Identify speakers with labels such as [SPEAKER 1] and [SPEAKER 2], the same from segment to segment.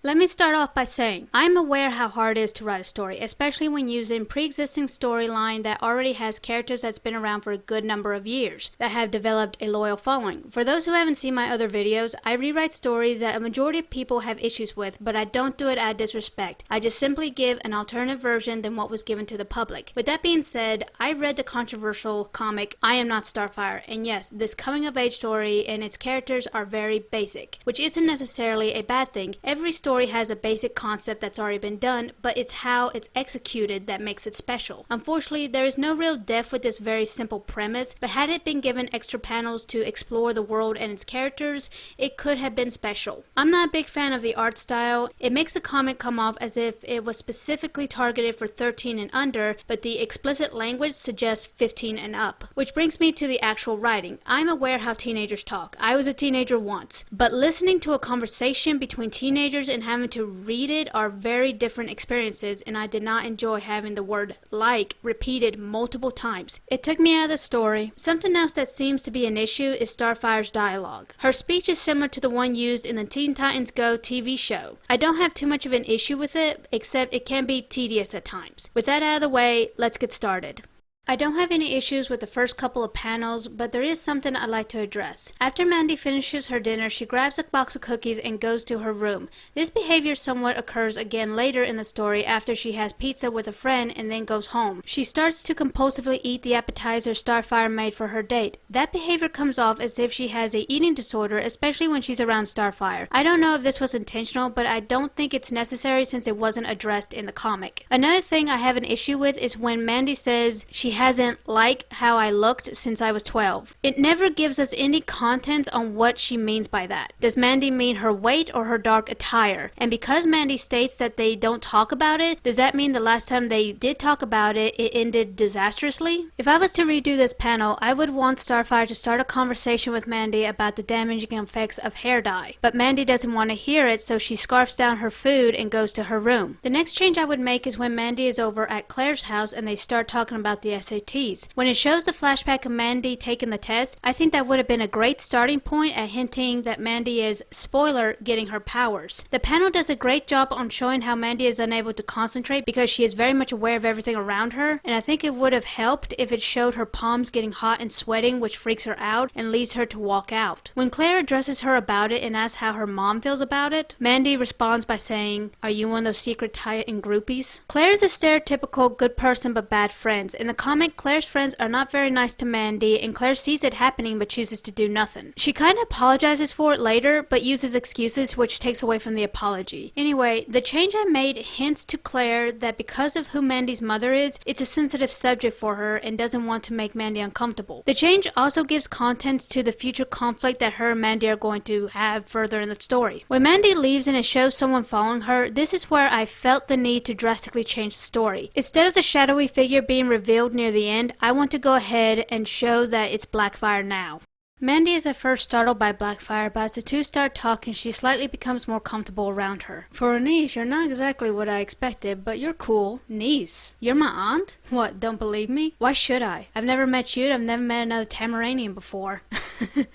[SPEAKER 1] Let me start off by saying, I'm aware how hard it is to write a story, especially when using pre-existing storyline that already has characters that's been around for a good number of years, that have developed a loyal following. For those who haven't seen my other videos, I rewrite stories that a majority of people have issues with, but I don't do it out of disrespect. I just simply give an alternative version than what was given to the public. With that being said, I read the controversial comic I Am Not Starfire, and yes, this coming-of-age story and its characters are very basic, which isn't necessarily a bad thing. Every story has a basic concept that's already been done, but it's how it's executed that makes it special. Unfortunately, there is no real depth with this very simple premise, but had it been given extra panels to explore the world and its characters, it could have been special. I'm not a big fan of the art style. It makes the comic come off as if it was specifically targeted for 13 and under, but the explicit language suggests 15 and up. Which brings me to the actual writing. I'm aware how teenagers talk. I was a teenager once, but listening to a conversation between teenagers and having to read it are very different experiences, and I did not enjoy having the word like repeated multiple times. It took me out of the story. Something else that seems to be an issue is Starfire's dialogue. Her speech is similar to the one used in the Teen Titans Go TV show. I don't have too much of an issue with it, except it can be tedious at times. With that out of the way, let's get started. I don't have any issues with the first couple of panels, but there is something I'd like to address. After Mandy finishes her dinner, she grabs a box of cookies and goes to her room. This behavior somewhat occurs again later in the story after she has pizza with a friend and then goes home. She starts to compulsively eat the appetizer Starfire made for her date. That behavior comes off as if she has a eating disorder, especially when she's around Starfire. I don't know if this was intentional, but I don't think it's necessary since it wasn't addressed in the comic. Another thing I have an issue with is when Mandy says she hasn't liked how I looked since I was 12. It never gives us any content on what she means by that. Does Mandy mean her weight or her dark attire? And because Mandy states that they don't talk about it, does that mean the last time they did talk about it, it ended disastrously? If I was to redo this panel, I would want Starfire to start a conversation with Mandy about the damaging effects of hair dye. But Mandy doesn't want to hear it, so she scarfs down her food and goes to her room. The next change I would make is when Mandy is over at Claire's house and they start talking about the SATs. When it shows the flashback of Mandy taking the test, I think that would have been a great starting point at hinting that Mandy is, spoiler, getting her powers. The panel does a great job on showing how Mandy is unable to concentrate because she is very much aware of everything around her, and I think it would have helped if it showed her palms getting hot and sweating, which freaks her out and leads her to walk out. When Claire addresses her about it and asks how her mom feels about it, Mandy responds by saying, "Are you one of those secret Titan groupies?" Claire is a stereotypical good person but bad friends. In the comic, Claire's friends are not very nice to Mandy, and Claire sees it happening but chooses to do nothing. She kind of apologizes for it later, but uses excuses which takes away from the apology. Anyway, the change I made hints to Claire that because of who Mandy's mother is, it's a sensitive subject for her and doesn't want to make Mandy uncomfortable. The change also gives content to the future conflict that her and Mandy are going to have further in the story. When Mandy leaves and it shows someone following her, this is where I felt the need to drastically change the story. Instead of the shadowy figure being revealed near the end, I want to go ahead and show that it's Blackfire now. Mandy is at first startled by Blackfire, but as the two start talking, she slightly becomes more comfortable around her. For a niece, you're not exactly what I expected, but you're cool. Niece? You're my aunt? What, don't believe me? Why should I? I've never met you, and I've never met another Tamaranian before.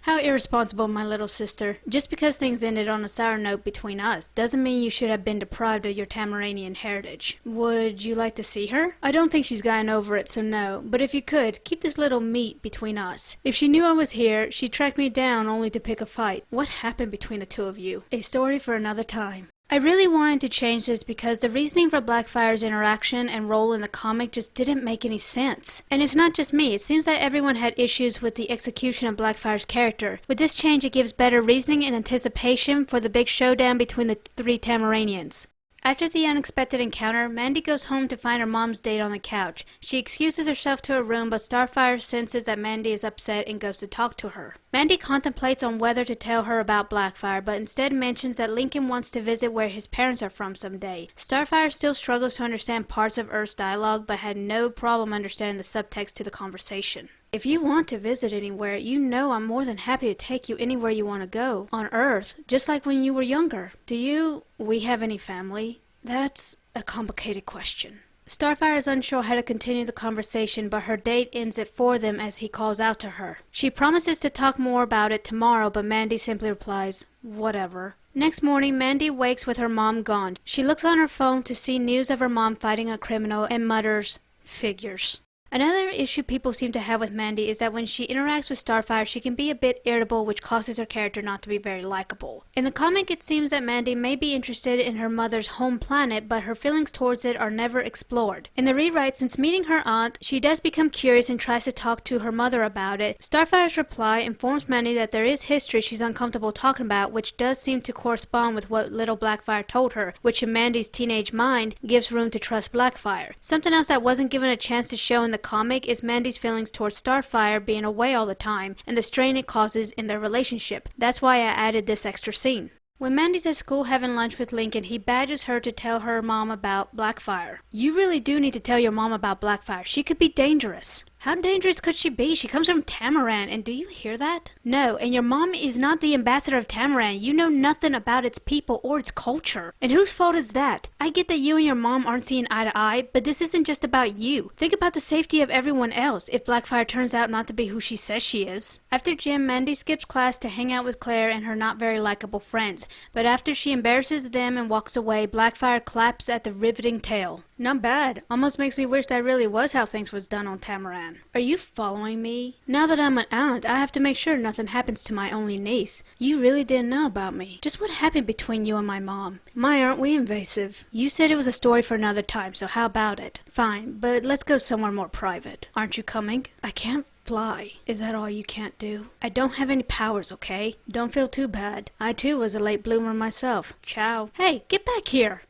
[SPEAKER 1] How irresponsible, my little sister. Just because things ended on a sour note between us doesn't mean you should have been deprived of your Tamaranian heritage. Would you like to see her? I don't think she's gotten over it, so no. But if you could, keep this little meet between us. If she knew I was here, she tracked me down only to pick a fight. What happened between the two of you? A story for another time. I really wanted to change this because the reasoning for Blackfire's interaction and role in the comic just didn't make any sense. And it's not just me, it seems that everyone had issues with the execution of Blackfire's character. With this change, it gives better reasoning and anticipation for the big showdown between the three Tamaranians. After the unexpected encounter, Mandy goes home to find her mom's date on the couch. She excuses herself to her room, but Starfire senses that Mandy is upset and goes to talk to her. Mandy contemplates on whether to tell her about Blackfire, but instead mentions that Lincoln wants to visit where his parents are from someday. Starfire still struggles to understand parts of Earth's dialogue, but had no problem understanding the subtext to the conversation. If you want to visit anywhere, you know I'm more than happy to take you anywhere you want to go. On Earth, just like when you were younger. We have any family? That's a complicated question. Starfire is unsure how to continue the conversation, but her date ends it for them as he calls out to her. She promises to talk more about it tomorrow, but Mandy simply replies, "Whatever." Next morning, Mandy wakes with her mom gone. She looks on her phone to see news of her mom fighting a criminal and mutters, "Figures." Another issue people seem to have with Mandy is that when she interacts with Starfire, she can be a bit irritable, which causes her character not to be very likable. In the comic, it seems that Mandy may be interested in her mother's home planet, but her feelings towards it are never explored. In the rewrite, since meeting her aunt, she does become curious and tries to talk to her mother about it. Starfire's reply informs Mandy that there is history she's uncomfortable talking about, which does seem to correspond with what little Blackfire told her, which in Mandy's teenage mind gives room to trust Blackfire. Something else that wasn't given a chance to show in the comic is Mandy's feelings towards Starfire being away all the time and the strain it causes in their relationship. That's why I added this extra scene. When Mandy's at school having lunch with Lincoln, he badgers her to tell her mom about Blackfire. You really do need to tell your mom about Blackfire. She could be dangerous. How dangerous could she be? She comes from Tamaran, and do you hear that? No, and your mom is not the ambassador of Tamaran. You know nothing about its people or its culture. And whose fault is that? I get that you and your mom aren't seeing eye to eye, but this isn't just about you. Think about the safety of everyone else if Blackfire turns out not to be who she says she is. After gym, Mandy skips class to hang out with Claire and her not very likable friends, but after she embarrasses them and walks away, Blackfire claps at the riveting tale. Not bad. Almost makes me wish that really was how things was done on Tamaran. Are you following me? Now that I'm an aunt, I have to make sure nothing happens to my only niece. You really didn't know about me. Just what happened between you and my mom? My, aren't we invasive? You said it was a story for another time, so how about it? Fine, but let's go somewhere more private. Aren't you coming? I can't fly. Is that all you can't do? I don't have any powers, okay? Don't feel too bad. I too was a late bloomer myself. Ciao. Hey, get back here!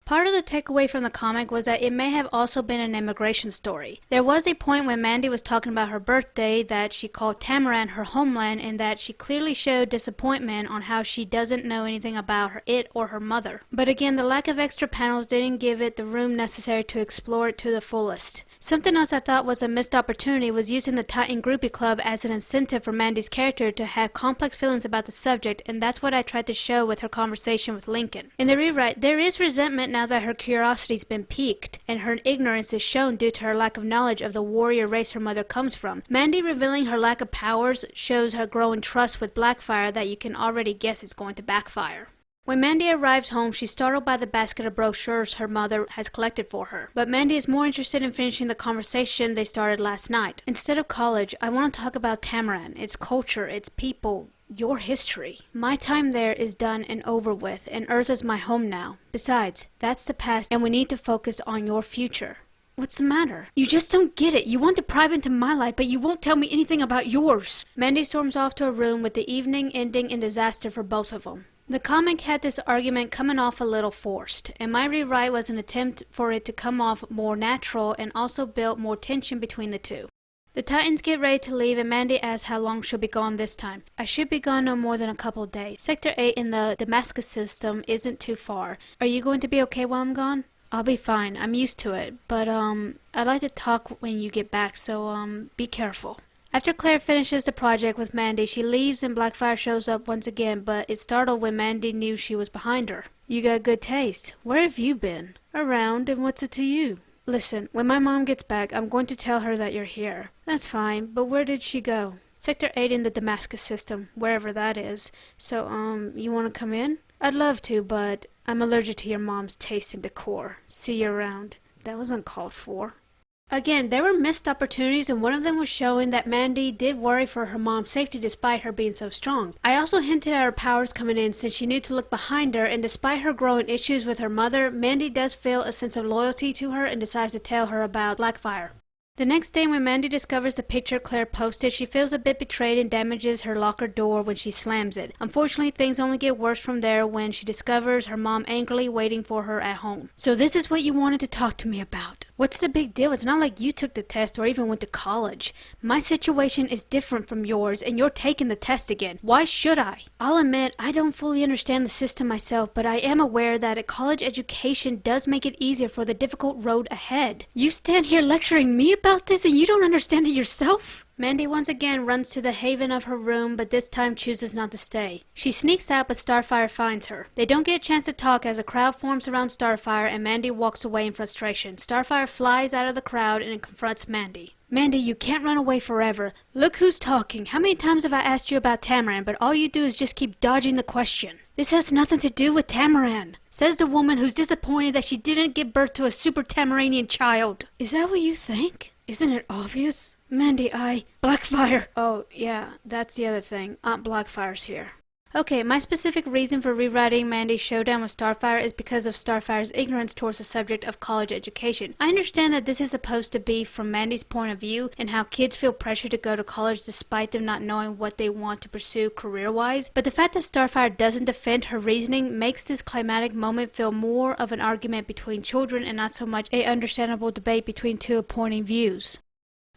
[SPEAKER 1] Part of the takeaway from the comic was that it may have also been an immigration story. There was a point when Mandy was talking about her birthday that she called Tamaran her homeland and that she clearly showed disappointment on how she doesn't know anything about it or her mother. But again, the lack of extra panels didn't give it the room necessary to explore it to the fullest. Something else I thought was a missed opportunity was using the Titan Groupie Club as an incentive for Mandy's character to have complex feelings about the subject, and that's what I tried to show with her conversation with Lincoln. In the rewrite, there is resentment now that her curiosity's been piqued, and her ignorance is shown due to her lack of knowledge of the warrior race her mother comes from. Mandy revealing her lack of powers shows her growing trust with Blackfire that you can already guess is going to backfire. When Mandy arrives home, she's startled by the basket of brochures her mother has collected for her. But Mandy is more interested in finishing the conversation they started last night. Instead of college, I want to talk about Tamaran, its culture, its people, your history. My time there is done and over with, and Earth is my home now. Besides, that's the past, and we need to focus on your future. What's the matter? You just don't get it. You want to pry into my life, but you won't tell me anything about yours. Mandy storms off to her room with the evening ending in disaster for both of them. The comic had this argument coming off a little forced, and my rewrite was an attempt for it to come off more natural and also built more tension between the two. The Titans get ready to leave and Mandy asks how long she'll be gone this time. I should be gone no more than a couple of days. Sector 8 in the Damascus system isn't too far. Are you going to be okay while I'm gone? I'll be fine. I'm used to it. But, I'd like to talk when you get back, so, be careful. After Claire finishes the project with Mandy, she leaves and Blackfire shows up once again, but is startled when Mandy knew she was behind her. You got good taste. Where have you been? Around, and what's it to you? Listen, when my mom gets back, I'm going to tell her that you're here. That's fine, but where did she go? Sector 8 in the Damascus system, wherever that is. So, you want to come in? I'd love to, but I'm allergic to your mom's taste and decor. See you around. That was uncalled for. Again, there were missed opportunities, and one of them was showing that Mandy did worry for her mom's safety despite her being so strong. I also hinted at her powers coming in since she knew to look behind her, and despite her growing issues with her mother, Mandy does feel a sense of loyalty to her and decides to tell her about Blackfire. The next day when Mandy discovers the picture Claire posted, she feels a bit betrayed and damages her locker door when she slams it. Unfortunately, things only get worse from there when she discovers her mom angrily waiting for her at home. So this is what you wanted to talk to me about. What's the big deal? It's not like you took the test or even went to college. My situation is different from yours and you're taking the test again. Why should I? I'll admit I don't fully understand the system myself, but I am aware that a college education does make it easier for the difficult road ahead. You stand here lecturing me about this and you don't understand it yourself? Mandy once again runs to the haven of her room, but this time chooses not to stay. She sneaks out, but Starfire finds her. They don't get a chance to talk as a crowd forms around Starfire and Mandy walks away in frustration. Starfire flies out of the crowd and confronts Mandy. Mandy, you can't run away forever. Look who's talking. How many times have I asked you about Tamaran, but all you do is just keep dodging the question. This has nothing to do with Tamaran, says the woman who's disappointed that she didn't give birth to a super Tamaranian child. Is that what you think? Isn't it obvious? Mandy, Blackfire! Oh, yeah, that's the other thing. Aunt Blackfire's here. Okay, my specific reason for rewriting Mandy's showdown with Starfire is because of Starfire's ignorance towards the subject of college education. I understand that this is supposed to be from Mandy's point of view and how kids feel pressure to go to college despite them not knowing what they want to pursue career-wise, but the fact that Starfire doesn't defend her reasoning makes this climatic moment feel more of an argument between children and not so much a understandable debate between two opposing views.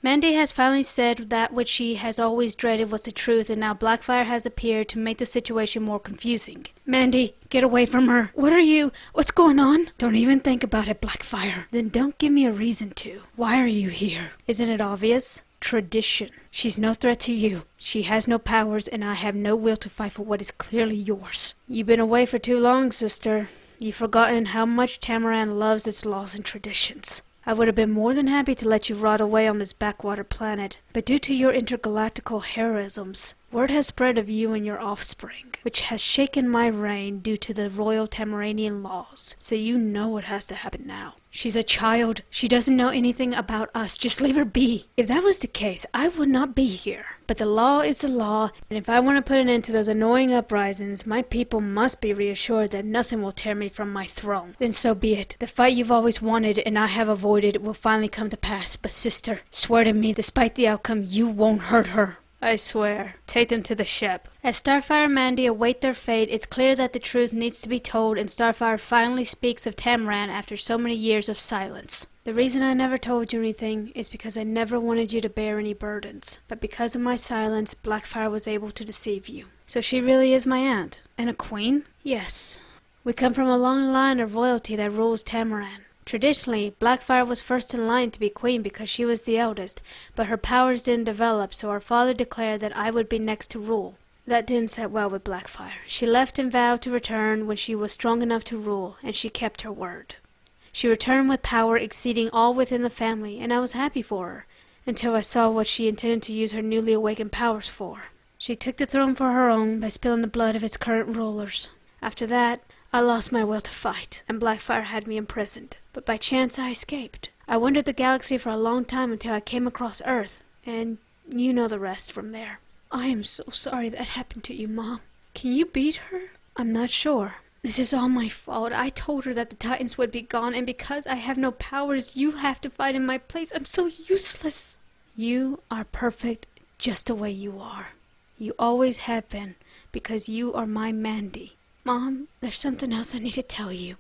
[SPEAKER 1] Mandy has finally said that which she has always dreaded was the truth, and now Blackfire has appeared to make the situation more confusing. Mandy, get away from her. What's going on? Don't even think about it, Blackfire. Then don't give me a reason to. Why are you here? Isn't it obvious? Tradition. She's no threat to you. She has no powers, and I have no will to fight for what is clearly yours. You've been away for too long, sister. You've forgotten how much Tamaran loves its laws and traditions. I would have been more than happy to let you rot away on this backwater planet, but due to your intergalactical heroisms, word has spread of you and your offspring, which has shaken my reign due to the royal Tamaranian laws, so you know what has to happen now. She's a child. She doesn't know anything about us. Just leave her be. If that was the case, I would not be here. But the law is the law, and if I want to put an end to those annoying uprisings, my people must be reassured that nothing will tear me from my throne. Then so be it. The fight you've always wanted and I have avoided will finally come to pass. But sister, swear to me, despite the outcome, you won't hurt her. I swear. Take them to the ship. As Starfire and Mandy await their fate, it's clear that the truth needs to be told, and Starfire finally speaks of Tamaran after so many years of silence. The reason I never told you anything is because I never wanted you to bear any burdens. But because of my silence, Blackfire was able to deceive you. So she really is my aunt. And a queen? Yes. We come from a long line of royalty that rules Tamaran. Traditionally, Blackfire was first in line to be queen because she was the eldest, but her powers didn't develop, so our father declared that I would be next to rule. That didn't set well with Blackfire. She left and vowed to return when she was strong enough to rule, and she kept her word. She returned with power exceeding all within the family, and I was happy for her, until I saw what she intended to use her newly awakened powers for. She took the throne for her own by spilling the blood of its current rulers. After that, I lost my will to fight, and Blackfire had me imprisoned. But by chance I escaped. I wandered the galaxy for a long time until I came across Earth, and you know the rest from there. I am so sorry that happened to you, Mom. Can you beat her? I'm not sure. This is all my fault. I told her that the Titans would be gone, and because I have no powers, you have to fight in my place. I'm so useless. You are perfect just the way you are. You always have been, because you are my Mandy. Mom, there's something else I need to tell you.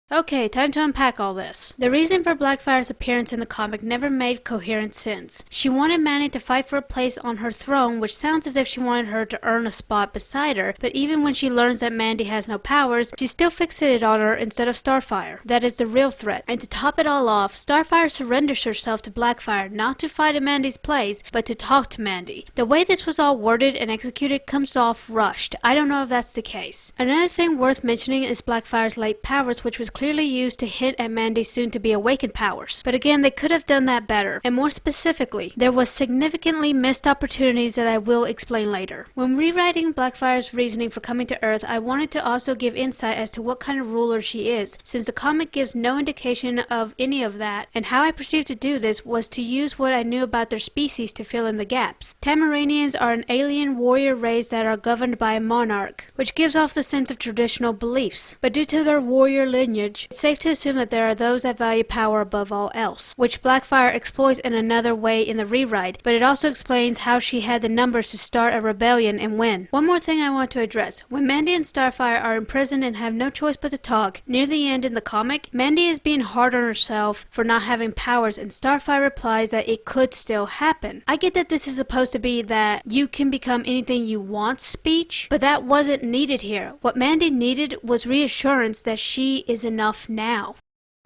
[SPEAKER 1] Okay, time to unpack all this. The reason for Blackfire's appearance in the comic never made coherent sense. She wanted Mandy to fight for a place on her throne, which sounds as if she wanted her to earn a spot beside her, but even when she learns that Mandy has no powers, she's still fixated on her instead of Starfire. That is the real threat. And to top it all off, Starfire surrenders herself to Blackfire, not to fight in Mandy's place, but to talk to Mandy. The way this was all worded and executed comes off rushed. I don't know if that's the case. Another thing worth mentioning is Blackfire's late powers, which was clearly used to hint at Mandy's soon-to-be awakened powers. But again, they could have done that better. And more specifically, there was significantly missed opportunities that I will explain later. When rewriting Blackfire's reasoning for coming to Earth, I wanted to also give insight as to what kind of ruler she is, since the comic gives no indication of any of that, and how I perceived to do this was to use what I knew about their species to fill in the gaps. Tamaranians are an alien warrior race that are governed by a monarch, which gives off the sense of traditional beliefs. But due to their warrior lineage, it's safe to assume that there are those that value power above all else, which Blackfire exploits in another way in the rewrite, but it also explains how she had the numbers to start a rebellion and win. One more thing I want to address. When Mandy and Starfire are imprisoned and have no choice but to talk, near the end in the comic, Mandy is being hard on herself for not having powers, and Starfire replies that it could still happen. I get that this is supposed to be that you can become anything you want speech, but that wasn't needed here. What Mandy needed was reassurance that she is enough now.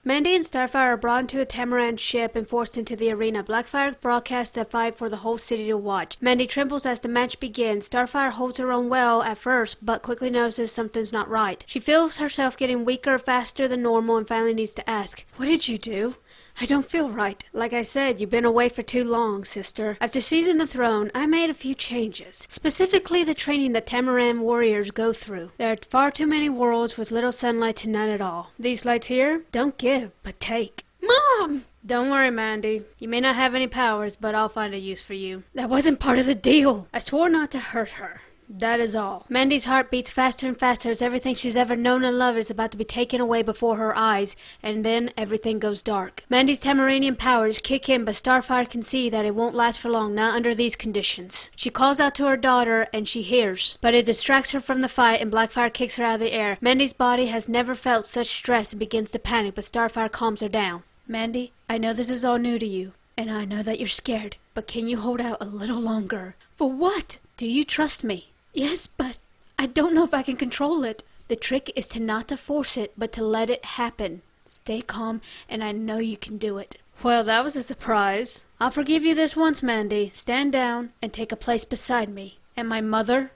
[SPEAKER 1] Mandy and Starfire are brought into a Tamaran ship and forced into the arena. Blackfire broadcasts the fight for the whole city to watch. Mandy trembles as the match begins. Starfire holds her own well at first, but quickly notices something's not right. She feels herself getting weaker faster than normal and finally needs to ask, "What did you do?" I don't feel right. Like I said, you've been away for too long, sister. After seizing the throne, I made a few changes. Specifically the training that Tamaran warriors go through. There are far too many worlds with little sunlight to none at all. These lights here don't give, but take. Mom! Don't worry, Mandy. You may not have any powers, but I'll find a use for you. That wasn't part of the deal. I swore not to hurt her. That is all. Mandy's heart beats faster and faster as everything she's ever known and loved is about to be taken away before her eyes, and then everything goes dark. Mandy's Tamaranian powers kick in, but Starfire can see that it won't last for long, not under these conditions. She calls out to her daughter, and she hears, but it distracts her from the fight, and Blackfire kicks her out of the air. Mandy's body has never felt such stress and begins to panic, but Starfire calms her down. Mandy, I know this is all new to you, and I know that you're scared, but can you hold out a little longer? For what? Do you trust me? Yes, but I don't know if I can control it. The trick is to not to force it, but to let it happen. Stay calm, and I know you can do it. Well, that was a surprise. I'll forgive you this once, Mandy. Stand down and take a place beside me. And my mother?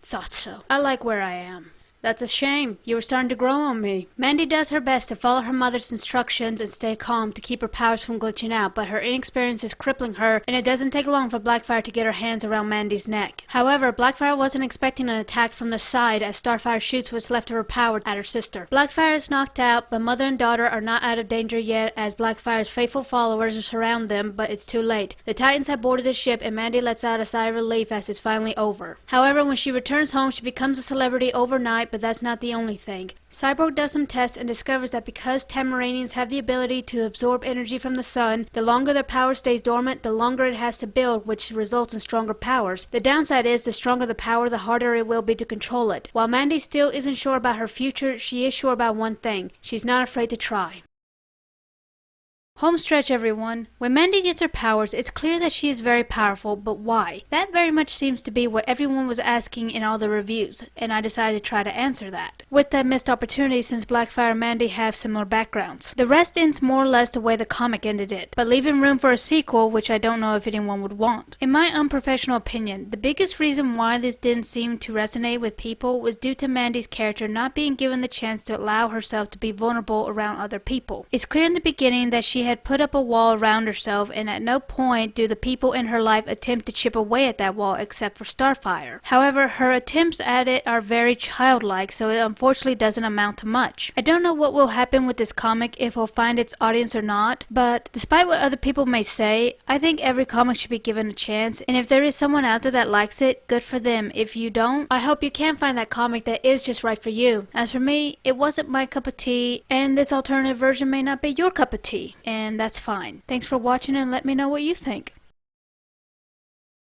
[SPEAKER 1] Thought so. I like where I am. That's a shame. You were starting to grow on me. Mandy does her best to follow her mother's instructions and stay calm to keep her powers from glitching out, but her inexperience is crippling her, and it doesn't take long for Blackfire to get her hands around Mandy's neck. However, Blackfire wasn't expecting an attack from the side as Starfire shoots what's left of her power at her sister. Blackfire is knocked out, but mother and daughter are not out of danger yet as Blackfire's faithful followers surround them, but it's too late. The Titans have boarded the ship, and Mandy lets out a sigh of relief as it's finally over. However, when she returns home, she becomes a celebrity overnight, but that's not the only thing. Cyborg does some tests and discovers that because Tamaranians have the ability to absorb energy from the sun, the longer their power stays dormant, the longer it has to build, which results in stronger powers. The downside is the stronger the power, the harder it will be to control it. While Mandy still isn't sure about her future, she is sure about one thing. She's not afraid to try. Home stretch, everyone. When Mandy gets her powers, it's clear that she is very powerful, but why? That very much seems to be what everyone was asking in all the reviews, and I decided to try to answer that. With that missed opportunity since Blackfire and Mandy have similar backgrounds. The rest ends more or less the way the comic ended it, but leaving room for a sequel, which I don't know if anyone would want. In my unprofessional opinion, the biggest reason why this didn't seem to resonate with people was due to Mandy's character not being given the chance to allow herself to be vulnerable around other people. It's clear in the beginning that she had put up a wall around herself, and at no point do the people in her life attempt to chip away at that wall except for Starfire. However, her attempts at it are very childlike, so it unfortunately doesn't amount to much. I don't know what will happen with this comic, if it'll find its audience or not, but despite what other people may say, I think every comic should be given a chance, and if there is someone out there that likes it, good for them. If you don't, I hope you can find that comic that is just right for you. As for me, it wasn't my cup of tea, and this alternative version may not be your cup of tea, and that's fine. Thanks for watching and let me know what you think.